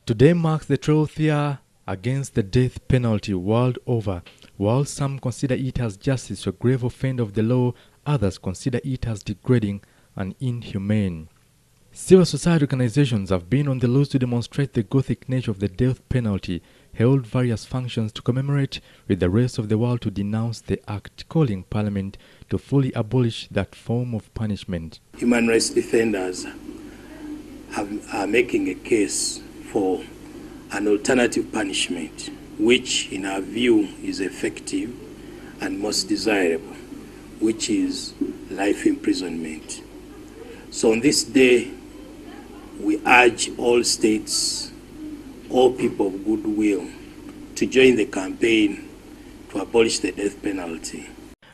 Today marks the 12th year against the death penalty world over. While some consider it as justice for grave offender of the law, others consider it as degrading and inhumane. Civil society organizations have been on the loose to demonstrate the Gothic nature of the death penalty, held various functions to commemorate with the rest of the world to denounce the act, calling Parliament to fully abolish that form of punishment. Human rights defenders are making a case for an alternative punishment, which in our view is effective and most desirable, which is life imprisonment. So on this day, we urge all states, all people of goodwill, to join the campaign to abolish the death penalty.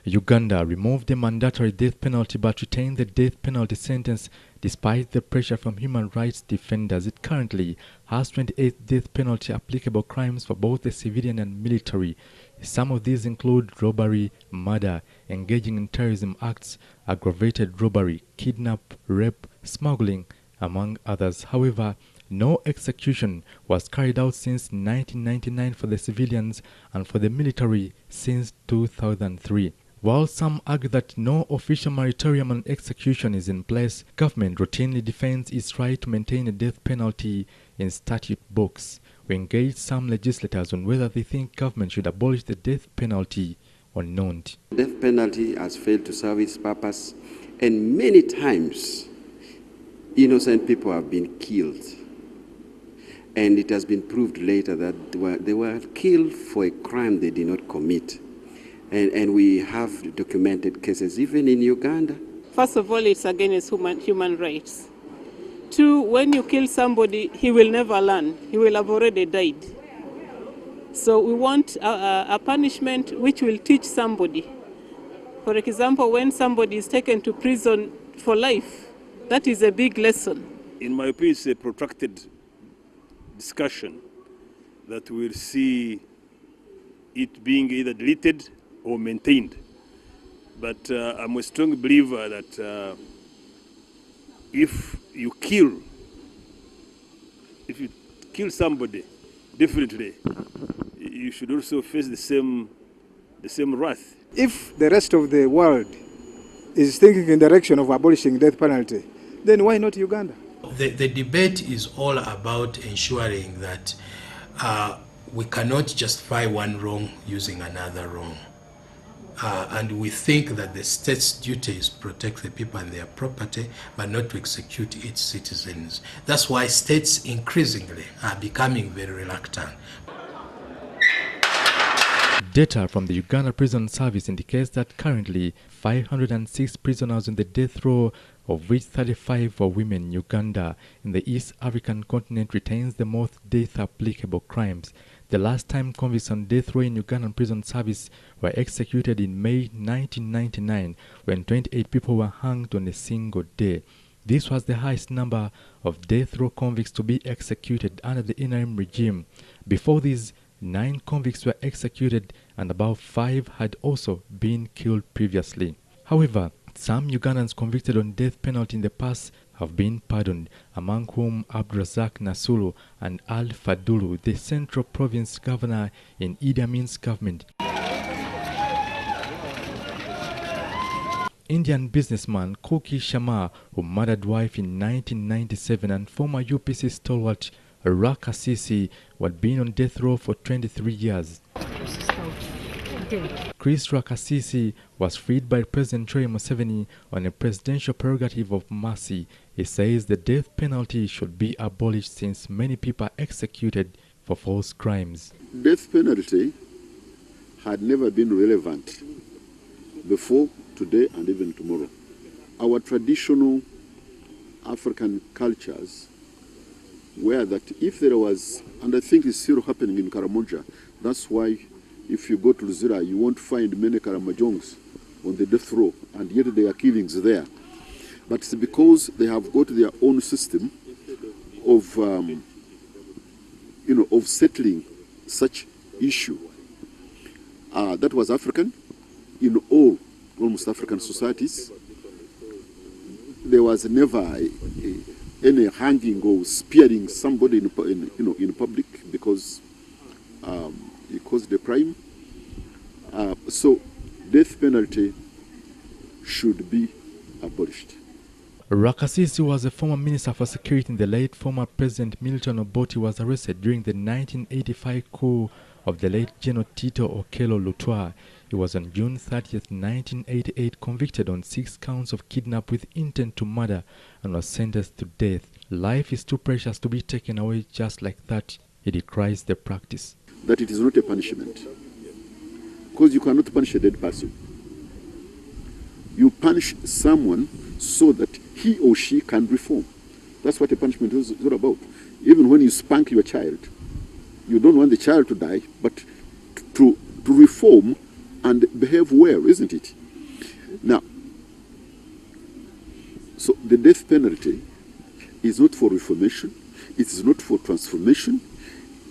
Uganda removed the mandatory death penalty but retained the death penalty sentence despite the pressure from human rights defenders. It currently has 28 death penalty applicable crimes for both the civilian and military. Some of these include robbery, murder, engaging in terrorism acts, aggravated robbery, kidnap, rape, smuggling, among others. However, no execution was carried out since 1999 for the civilians and for the military since 2003. While some argue that no official moratorium on execution is in place, government routinely defends its right to maintain a death penalty in statute books. We engaged some legislators on whether they think government should abolish the death penalty or not. The death penalty has failed to serve its purpose, and many times innocent people have been killed. And it has been proved later that they were killed for a crime they did not commit. And we have documented cases even in Uganda. First of all, it's against human rights. Two, when you kill somebody, he will never learn. He will have already died. So we want a punishment which will teach somebody. For example, when somebody is taken to prison for life, that is a big lesson. In my opinion, it's a protracted discussion that we'll see it being either deleted or maintained. But I'm a strong believer that if you kill somebody, definitely you should also face the same wrath. If the rest of the world is thinking in the direction of abolishing death penalty, then why not Uganda? The debate is all about ensuring that we cannot justify one wrong using another wrong. And we think that the state's duty is to protect the people and their property, but not to execute its citizens. That's why states increasingly are becoming very reluctant. Data from the Uganda Prison Service indicates that currently 506 prisoners on the death row, of which 35 are women. Uganda, in the East African continent, retains the most death-applicable crimes. The last time convicts on death row in Ugandan Prison Service were executed in May 1999, when 28 people were hanged on a single day. This was the highest number of death row convicts to be executed under the interim regime. Before this, 9 convicts were executed and about 5 had also been killed previously. However, some Ugandans convicted on death penalty in the past have been pardoned, among whom Abdurazak Nasulu and Al Fadulu, the Central Province governor in Idi Amin's government. Indian businessman Koki Sharma, who murdered wife in 1997, and former UPC stalwart Rakasisi, who had been on death row for 23 years. Chris Rakasisi was freed by President Yoweri Museveni on a presidential prerogative of mercy. He says the death penalty should be abolished since many people are executed for false crimes. Death penalty had never been relevant before, today, and even tomorrow. Our traditional African cultures were that if there was, and I think it's still happening in Karamoja, that's why if you go to Luzira, you won't find many Karamajongs on the death row, and yet there are killings there. But it's because they have got their own system of, of settling such issue. That was African in almost African societies. There was never any hanging or spearing somebody in public because he caused the crime. So death penalty should be abolished. Rakasisi was a former minister for security in the late former President Milton Obote was arrested during the 1985 coup of the late General Tito Okello Lutwa. He was on June 30th, 1988 convicted on 6 counts of kidnap with intent to murder and was sentenced to death. Life is too precious to be taken away just like that. He decries the practice. That it is not a punishment. Because you cannot punish a dead person. You punish someone so that he or she can reform. That's what a punishment is all about. Even when you spank your child, you don't want the child to die, but to reform and behave well, isn't it? Now, so the death penalty is not for reformation, it is not for transformation,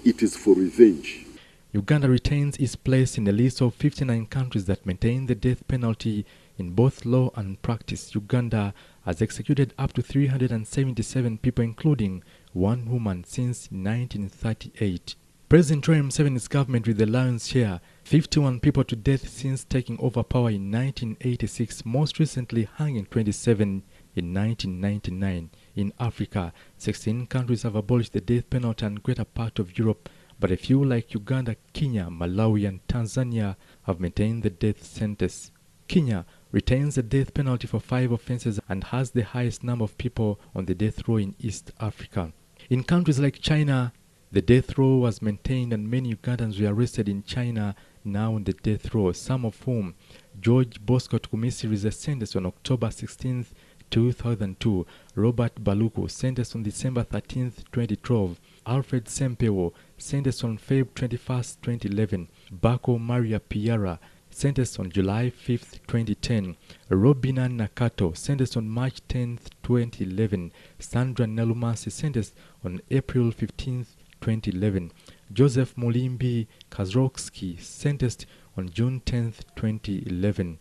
it is for revenge. Uganda retains its place in a list of 59 countries that maintain the death penalty in both law and practice. Uganda has executed up to 377 people, including one woman, since 1938. President Yoweri Museveni's government with the lion's share, 51 people to death since taking over power in 1986, most recently hanging 27 in 1999. In Africa, 16 countries have abolished the death penalty and greater part of Europe, but a few like Uganda, Kenya, Malawi and Tanzania have maintained the death sentence. Kenya retains the death penalty for 5 offenses and has the highest number of people on the death row in East Africa. In countries like China, the death row was maintained and many Ugandans were arrested in China now on the death row, some of whom George Bosco Tukumisiri is sentenced on October 16, 2002, Robert Baluku sentenced on December 13, 2012, Alfred Sempewo sentenced on February 21, 2011, Bako Maria Piara sentenced on July 5, 2010, Robina Nakato sentenced on March 10, 2011, Sandra Nalumasi sentenced on April 15, 2011, Joseph Molimbi Kazroksky sentenced on June 10, 2011.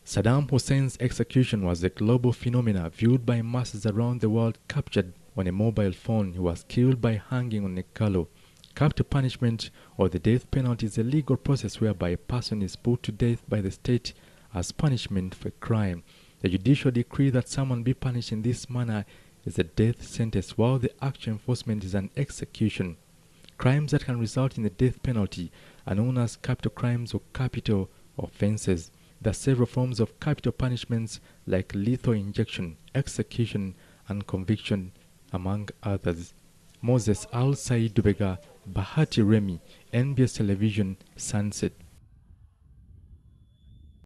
Saddam Hussein's execution was a global phenomenon viewed by masses around the world, captured on a mobile phone. He was killed by hanging on a gallows. Capital punishment or the death penalty is a legal process whereby a person is put to death by the state as punishment for a crime. The judicial decree that someone be punished in this manner is a death sentence, while the actual enforcement is an execution. Crimes that can result in the death penalty are known as capital crimes or capital offenses. There are several forms of capital punishments like lethal injection, execution, and conviction, among others. Moses Al Said Dubega, Bahati Remy, NBS Television, Sunset.